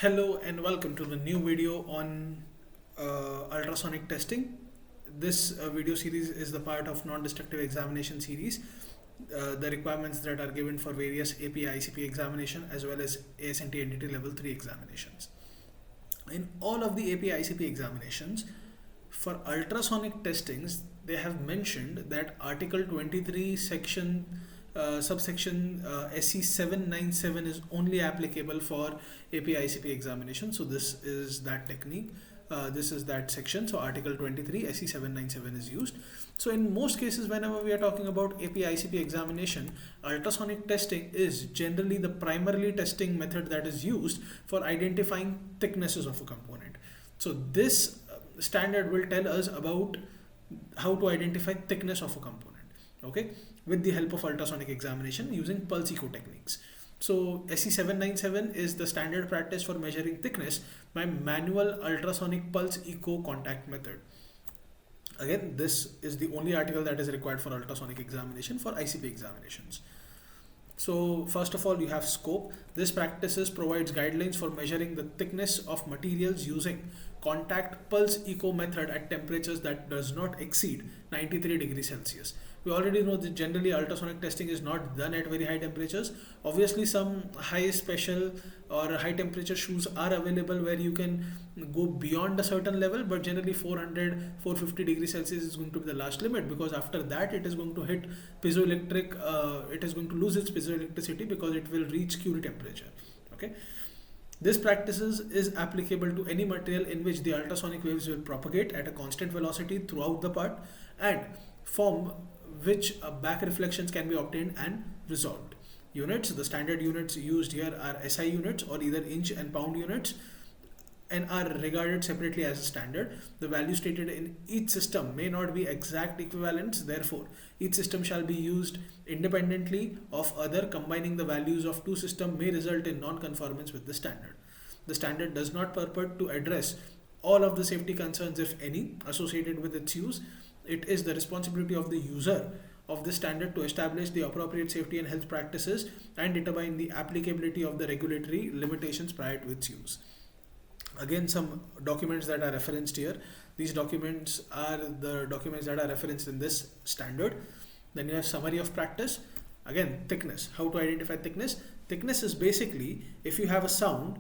Hello and welcome to the new video on ultrasonic testing. This video series is the part of non-destructive examination series. The requirements that are given for various AP ICP examination as well as ASNT entity level 3 examinations. In all of the AP ICP examinations, for ultrasonic testings, they have mentioned that Article 23 section subsection SE 797 is only applicable for AP ICP examination. So this is that technique. This is that section. So Article 23 SE 797 is used. So in most cases, whenever we are talking about AP ICP examination, ultrasonic testing is generally the primarily testing method that is used for identifying thicknesses of a component. So this standard will tell us about how to identify thickness of a component, okay, with the help of ultrasonic examination using pulse echo techniques. So SE 797 is the standard practice for measuring thickness by manual ultrasonic pulse echo contact method. Again, this is the only article that is required for ultrasonic examination for ICP examinations. So first of all, you have scope. This practices provides guidelines for measuring the thickness of materials using contact pulse echo method at temperatures that does not exceed 93 degrees Celsius. We already know that generally ultrasonic testing is not done at very high temperatures. Obviously, some high special or high temperature shoes are available where you can go beyond a certain level, but generally 400 450 degrees Celsius is going to be the last limit, because after that it is going to hit piezoelectric, it is going to lose its piezoelectricity because it will reach Curie temperature. Okay. This practices is applicable to any material in which the ultrasonic waves will propagate at a constant velocity throughout the part and form which back reflections can be obtained and resolved. Units, the standard units used here are SI units or either inch and pound units, and are regarded separately as a standard. The value stated in each system may not be exact equivalents, therefore each system shall be used independently of other. Combining the values of two systems may result in non-conformance with the standard. The standard does not purport to address all of the safety concerns, if any, associated with its use. It is the responsibility of the user of the standard to establish the appropriate safety and health practices and determine the applicability of the regulatory limitations prior to its use. Again, some documents that are referenced here. These documents are the documents that are referenced in this standard. Then you have summary of practice. Again, thickness. How to identify thickness? Thickness is basically if you have a sound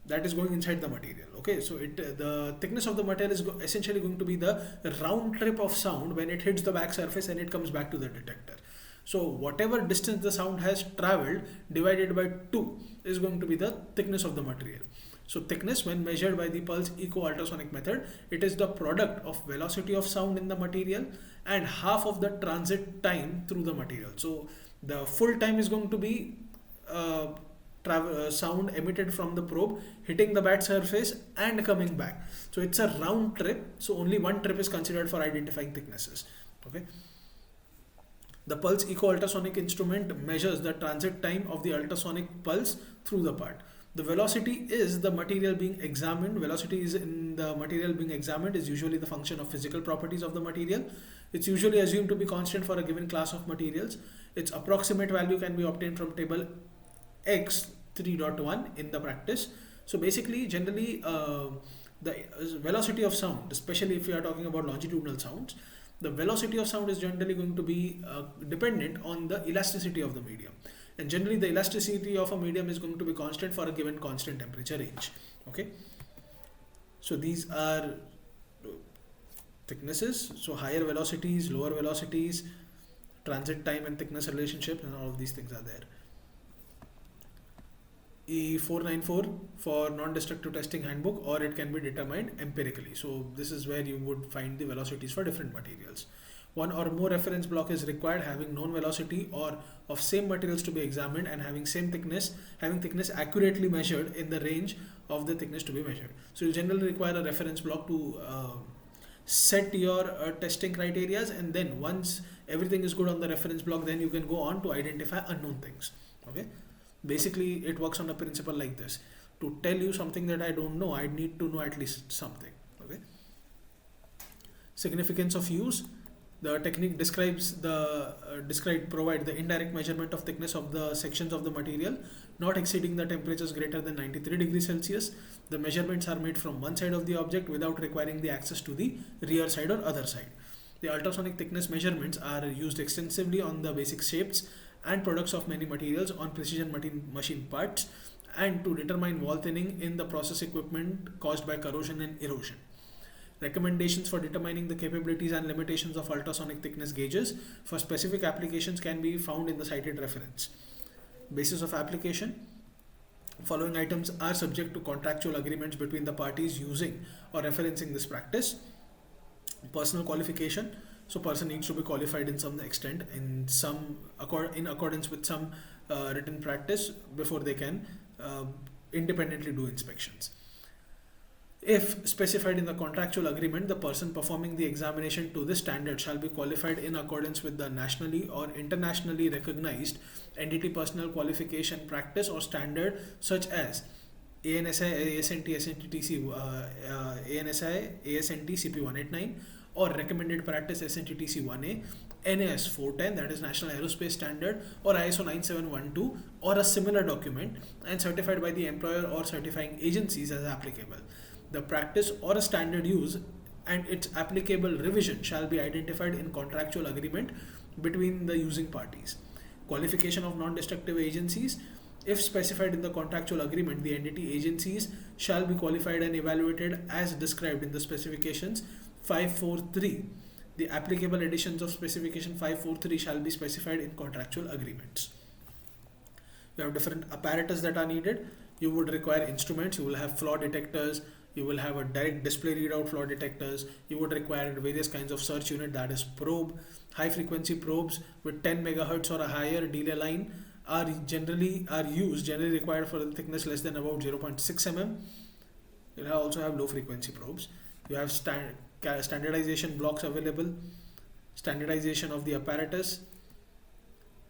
that is going inside the material. Okay, so the thickness of the material is essentially going to be the round trip of sound when it hits the back surface and it comes back to the detector. So whatever distance the sound has traveled divided by 2 is going to be the thickness of the material. So thickness, when measured by the pulse echo ultrasonic method, it is the product of velocity of sound in the material and half of the transit time through the material. So the full time is going to be sound emitted from the probe hitting the back surface and coming back. So it's a round trip. So only one trip is considered for identifying thicknesses. Okay. The pulse echo ultrasonic instrument measures the transit time of the ultrasonic pulse through the part. The velocity is the material being examined. Velocity is in the material being examined is usually the function of physical properties of the material. It's usually assumed to be constant for a given class of materials. Its approximate value can be obtained from table X 3.1 in the practice. So basically, generally, the velocity of sound, especially if you are talking about longitudinal sounds, the velocity of sound is generally going to be dependent on the elasticity of the medium. And generally the elasticity of a medium is going to be constant for a given constant temperature range. Okay. So these are thicknesses. So higher velocities, lower velocities, transit time and thickness relationships, and all of these things are there. E494 for non-destructive testing handbook, or it can be determined empirically. So this is where you would find the velocities for different materials. One or more reference block is required having known velocity or of same materials to be examined and having thickness accurately measured in the range of the thickness to be measured. So you generally require a reference block to set your testing criteria, and then once everything is good on the reference block, then you can go on to identify unknown things. Okay. Basically, it works on a principle like this. To tell you something that I don't know, I need to know at least something. Okay. Significance of use. The technique provide the indirect measurement of thickness of the sections of the material not exceeding the temperatures greater than 93 degrees Celsius. The measurements are made from one side of the object without requiring the access to the rear side or other side. The ultrasonic thickness measurements are used extensively on the basic shapes and products of many materials on precision machine parts and to determine wall thinning in the process equipment caused by corrosion and erosion. Recommendations for determining the capabilities and limitations of ultrasonic thickness gauges for specific applications can be found in the cited reference. Basis of application. Following items are subject to contractual agreements between the parties using or referencing this practice. Personal qualification. So person needs to be qualified in some extent in accordance with some written practice before they can independently do inspections. If specified in the contractual agreement, the person performing the examination to this standard shall be qualified in accordance with the nationally or internationally recognized entity personnel qualification practice or standard such as ANSI, ASNT, SNTTC, ANSI, ASNT, CP 189 or recommended practice SNTTC 1A, NAS 410 that is National Aerospace Standard or ISO 9712 or a similar document and certified by the employer or certifying agencies as applicable. The practice or a standard use and its applicable revision shall be identified in contractual agreement between the using parties. Qualification of non-destructive agencies. If specified in the contractual agreement, the entity agencies shall be qualified and evaluated as described in the specifications 543. The applicable editions of specification 543 shall be specified in contractual agreements. You have different apparatus that are needed. You would require instruments. You will have flaw detectors. You will have a direct display readout flaw detectors. You would require various kinds of search unit, that is probe. High frequency probes with 10 megahertz or a higher delay line are generally required for a thickness less than about 0.6 mm. You also have low frequency probes. You have standardization blocks available, standardization of the apparatus,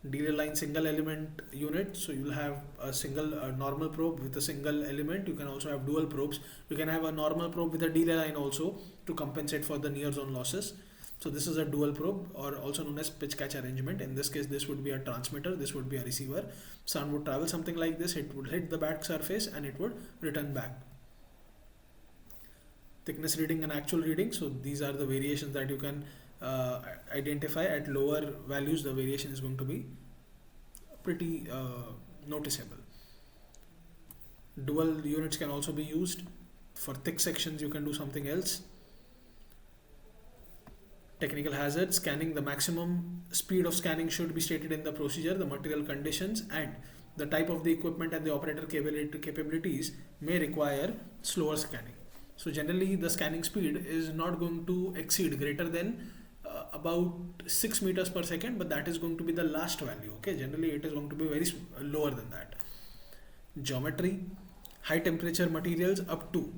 delay line single element unit. So you will have a single normal probe with a single element. You can also have dual probes. You can have a normal probe with a delay line also to compensate for the near zone losses. So this is a dual probe or also known as pitch catch arrangement. In this case, this would be a transmitter, this would be a receiver. Sound would travel something like this. It would hit the back surface and it would return back. Thickness reading and actual reading. So these are the variations that you can identify. At lower values, the variation is going to be pretty noticeable. Dual units can also be used. For thick sections, you can do something else. Technical hazards. Scanning. The maximum speed of scanning should be stated in the procedure. The material conditions and the type of the equipment and the operator capabilities may require slower scanning. So generally the scanning speed is not going to exceed greater than about 6 meters per second, but that is going to be the last value. Okay, generally it is going to be very lower than that. Geometry. High temperature materials up to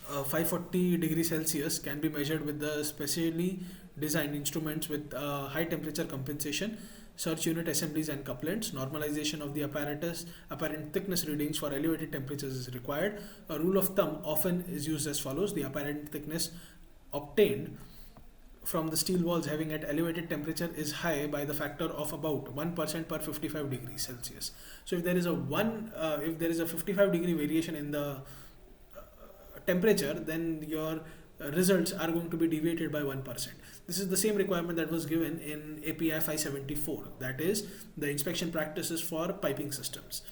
540 degrees Celsius can be measured with the specially designed instruments with high temperature compensation, search unit assemblies and couplets. Normalization of the apparatus apparent thickness readings for elevated temperatures is required. A rule of thumb often is used as follows. The apparent thickness obtained from the steel walls having at elevated temperature is high by the factor of about 1% per 55 degrees Celsius. So if there is a 55 degree variation in the temperature, then your results are going to be deviated by 1%. This is the same requirement that was given in API 574, that is the inspection practices for piping systems.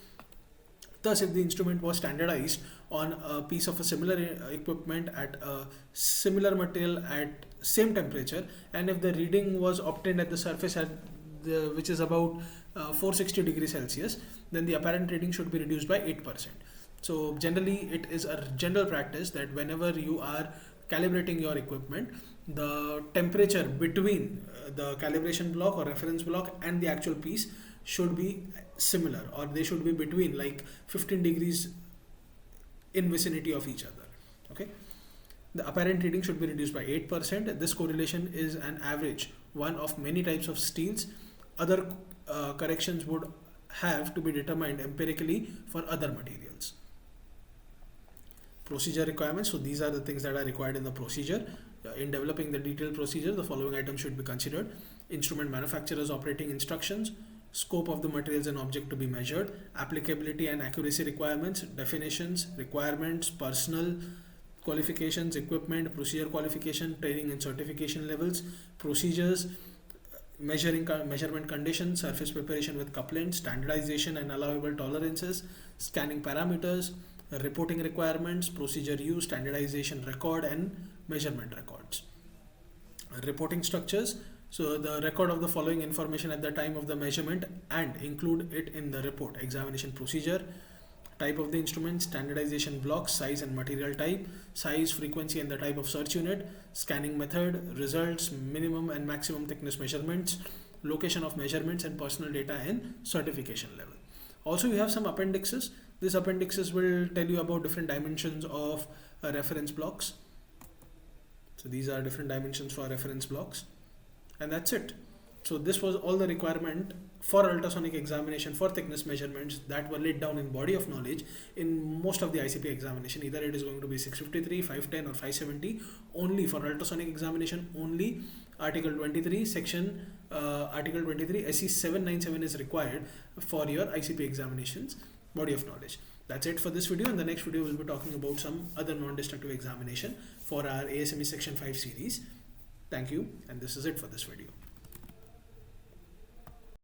Thus, if the instrument was standardized on a piece of a similar equipment at a similar material at same temperature, and if the reading was obtained at the surface which is about 460 degrees Celsius, then the apparent reading should be reduced by 8%. So generally it is a general practice that whenever you are calibrating your equipment, the temperature between the calibration block or reference block and the actual piece should be similar, or they should be between like 15 degrees in vicinity of each other. Okay, the apparent reading should be reduced by 8%. This correlation is an average one of many types of steels. Other corrections would have to be determined empirically for other materials. Procedure requirements. So these are the things that are required in the procedure. In developing the detailed procedure, the following items should be considered: instrument manufacturer's operating instructions, scope of the materials and object to be measured, applicability and accuracy requirements, definitions, requirements, personnel qualifications, equipment, procedure qualification, training and certification levels, procedures, measurement conditions, surface preparation with couplant, standardization and allowable tolerances, scanning parameters, reporting requirements, procedure use, standardization record and measurement records. Reporting structures. So the record of the following information at the time of the measurement and include it in the report: examination procedure, type of the instrument, standardization blocks, size and material type, size, frequency and the type of search unit, scanning method, results, minimum and maximum thickness measurements, location of measurements and personal data and certification level. Also we have some appendixes. These appendixes will tell you about different dimensions of reference blocks. So these are different dimensions for reference blocks, and that's it. So this was all the requirement for ultrasonic examination for thickness measurements that were laid down in body of knowledge in most of the ICP examination. Either it is going to be 653, 510 or 570. Only for ultrasonic examination, only Article 23 section Article 23 SE 797 is required for your ICP examinations body of knowledge. That's it for this video. In the next video we'll be talking about some other non-destructive examination for our ASME Section 5 series. Thank you, and this is it for this video.